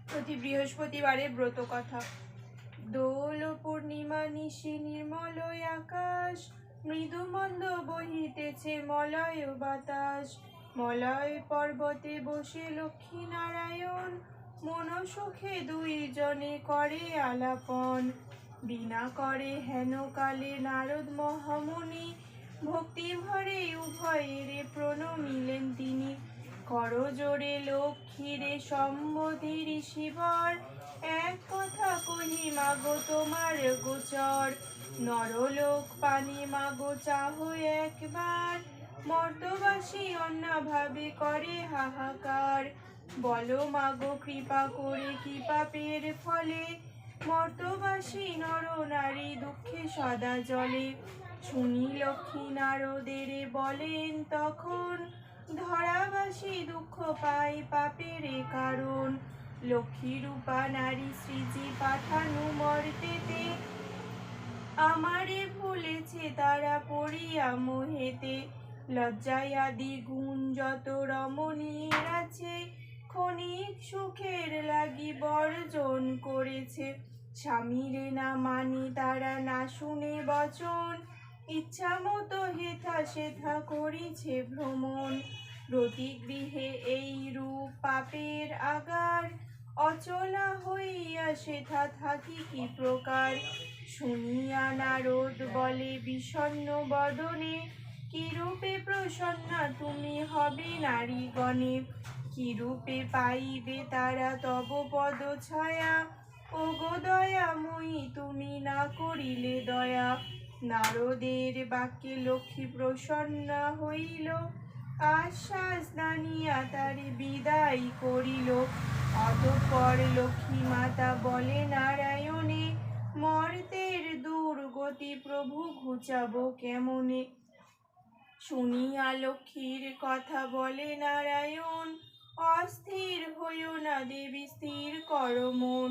প্রতি বৃহস্পতিবারের ব্রত কথা। দোল পূর্ণিমা নিশি নির্মল আকাশ, মৃদু মন্দ বহিতেছে মলয় বাতাস। মলয় পর্বতে বসে লক্ষ্মী নারায়ণ, মন সুখে দুইজনে করে আলাপন। বিনা করে হেন কালে নারদ মহামুনি, ভক্তি ভরে উভয়ের প্রণমিলেন তিনি। করজোড়ে লক্ষ্মীরে সম্বোধি ঋষিবর, এক কথা কহি মাগো তোমার গোচর। নরলোক পানে মাগো চাহো একবার, মর্তবাসী অন্যভাবে করে হাহাকার। বলো মাগো কৃপা করে কি পাপের ফলে, মর্তবাসী নর নারী দুঃখে সদা জলে। শুনি লক্ষ্মী নারদের বলেন তখন, ধরাবাসী দুঃখ পায় পাপের কারণ। লক্ষ্মী রূপা নারী শ্রীজি পাঠানু মর্তেতে, আমারে ভুলেছে তারা পড়িয়া মোহেতে। লজ্জায় আদি গুণ যত রমণীর আছে, ক্ষণিক সুখের লাগি বর্জন করেছে। স্বামীরে না মানে তারা না শুনে বচন, ইচ্ছা মতো হেথা সেথা করিছে ভ্রমণ। প্রতি গৃহে এই রূপ পাপের আগার, অচলা হইয়া সেথা থাকি কি প্রকার। শুনিয়া নারদ বলে বিষণ্ণ বদনে, কিরূপে প্রসন্না তুমি হবে নারীগণে। কিরূপে পাইবে তারা তব পদ ছায়া, ওগো দয়াময়ী তুমি না করিলে দয়া। নারদের বাক্যে লক্ষ্মী প্রসন্না হইল, আশ্বাস দানিয়া তারে বিদায় করিল। অতঃপর লক্ষ্মী মাতা বলে নারায়ণে, মর্তের দুর্গতি প্রভু ঘুচাবো কেমনে। শুনিয়া লক্ষ্মীর কথা বলে নারায়ণ, অস্থির হইও না দেবী স্থির কর মন।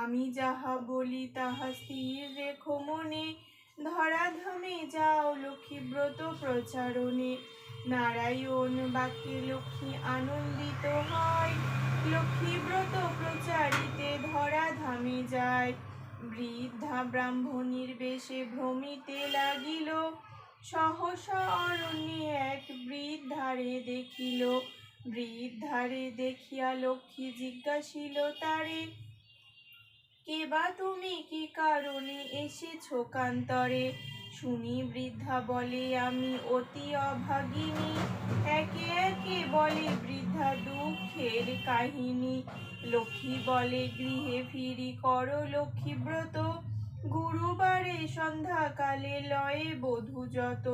আমি যাহা বলি তাহা স্থির রেখো মনে, ধরাধামে যাও লক্ষ্মী ব্রত প্রচারণে। নারায়ণ বাক্যে লক্ষ্মী আনন্দিত হয়, লক্ষ্মী ব্রত প্রচারিতে ধরাধামে যায়। বৃদ্ধা ব্রাহ্মণীর বেশে ভ্রমিতে লাগিল, সহসা অরণ্যে এক বৃদ্ধারে দেখিল। বৃদ্ধারে দেখিয়া লক্ষ্মী জিজ্ঞাসিল তারে, কে বা তুমি কি কারণে এসেছ কান্তরে। শুনি বৃদ্ধা বলে আমি অতি অভাগিনী, একে একে বলে বৃদ্ধা দুঃখের কাহিনী। লক্ষ্মী বলে গৃহে ফিরি করো লক্ষ্মী ব্রত, গুরুবারে সন্ধ্যাকালে লয়ে বধূ যত।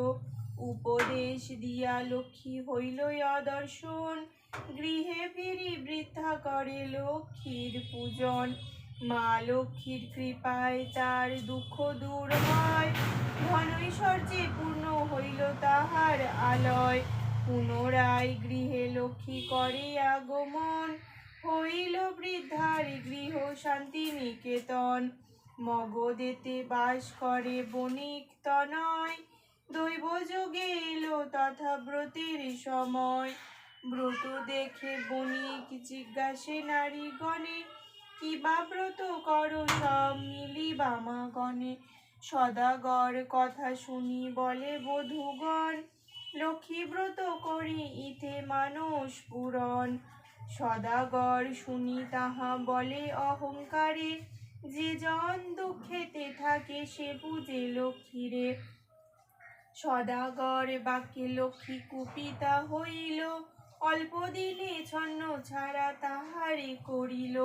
উপদেশ দিয়া লক্ষ্মী হইল অদর্শন, গৃহে ফিরি বৃদ্ধা করে লক্ষ্মীর পূজন। মা লক্ষ্মীর কৃপায় তার দুঃখ দূর হয়, ধনৈশ্বর্যে পূর্ণ হইল তাহার আলয়। পুনরায় গৃহে লক্ষ্মী করে আগমন, হইল বৃদ্ধার গৃহ শান্তিনিকেতন। মগধেতে বাস করে বণিক তনয়, দৈবযোগে এলো তথা ব্রতের সময়। ব্রত দেখে বণিক জিজ্ঞাসে নারীগণে, কি বা ব্রত করো সব মিলিবা মা গণে। সদাগর কথা শুনি বলে বধূগণ, লক্ষ্মী ব্রত করি ইতে মানস পূরণ। সদাগর শুনি তাহা বলে অহংকারে, যে জন দুঃখেতে থাকে সে পূজে লক্ষ্মীরে। সদাগর বাক্যে লক্ষ্মী কুপিতা হইল, অল্প দিনে ছন্ন ছাড়া তাহারে করিল।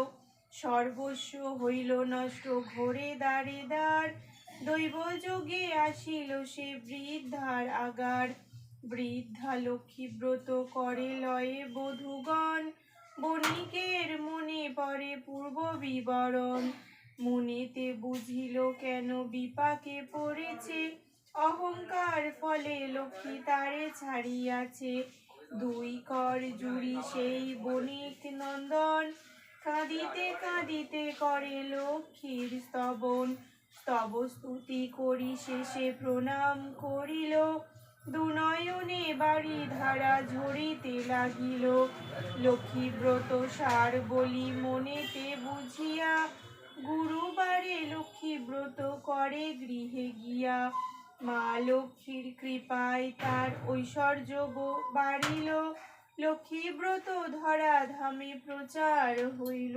সর্বস্ব হইল নষ্ট ঘোরে দ্বারে দ্বার, দৈবযোগে আসিল সে বৃদ্ধার আগার। বৃদ্ধা লক্ষ্মী ব্রত করে লয়ে বধূগণ, বণিকের মনে পড়ে পূর্ব বিবরণ। মনেতে বুঝিল কেন বিপাকে পড়েছে, অহংকার ফলে লক্ষ্মী তারে ছাড়িয়াছে। দুই কর জুড়ি সেই বণিক নন্দন, কাঁদিতে কাঁদিতে করে লক্ষ্মীর স্তবন। স্তব স্তুতি করি শেষে প্রণাম করিল, দুনয়নে বাড়ি ধারা ঝরিতে লাগিল। লক্ষ্মী ব্রত সার বলি মনেতে বুঝিয়া, গুরুবারে লক্ষ্মী ব্রত করে গৃহে গিয়া। মা লক্ষ্মীর কৃপায় তার ঐশ্বর্য বাড়িল, লক্ষ্মী ব্রত ধরা ধামে প্রচার হইল।